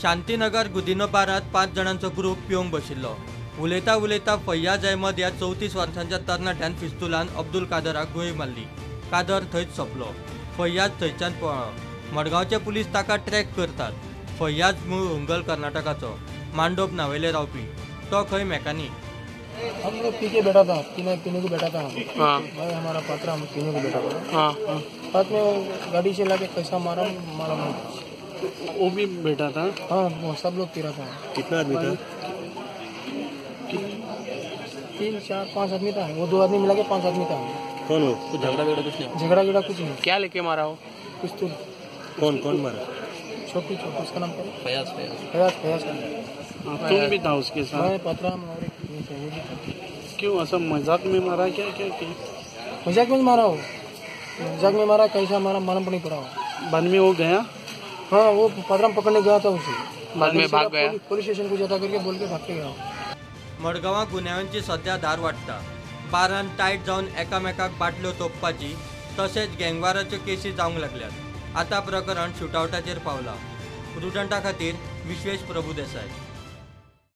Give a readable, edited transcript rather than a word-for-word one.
Shantinagar गुदिनोपारात 5 जणांचो group पिवंक बशिल्लो। उलयता उलयता फैयाज अहमद ह्या 34 वर्सांच्या तरणाट्यान पिस्तुलान अब्दुल कादराक गुळी मारली। कादर थंयच सोंपलो। फैयाज थंयच्यान पळलो। मडगांवचे पुलीस ताका ट्रॅक करतात। फैयाज मूळ हुंगल कर्नाटकाचो, मांडोप नावेले रावपी। तो खंय मेकॅनिक। हम लोग पी के बैठा था, पीने को बैठा था। हाँ। भाई हमारा पात्रा हम पीने को बैठा था। हाँ। साथ में गाड़ी से लाके कैसा मारा वो भी बैठा था। हाँ, वो सब लोग पी रहा था। कितना आदमी था? 3, 4, 5 आदमी था। वो 2 आदमी मिला के 5 आदमी था। कौन हो? कुछ झगड़ा कुछ नहीं। क्या लेके मारा हो? पिस्तौल। कौन मारा? छोटी उसका नाम क्या है? फयाज। तुम भी था उसके साथ? मैं पात्रा और एक वो भी था। क्यों ऐसा मजाक में मारा? क्या मजाक में मारा हो? मजाक में मारा, कैसा मारा मालूम नहीं पड़ा हो। बाद में वो गया? हाँ, वो पात्रा पकड़ने गया था उसे। बाद में भाग गया? पुलिस स्टेशन को जाता करके बोल के भाग के गया। मडगांवां गुन्यांची सध्या धार वाडटा। बारान टायट जावन एकामेकाक बाटल्यो तोपपाची तशेंच गँगवाराच्यो केसी जावंक लागल्यात। आतां प्रकरण शूटआवटाचेर पावला। प्रुडंटा खातीर विश्वेश प्रभुदेसाय।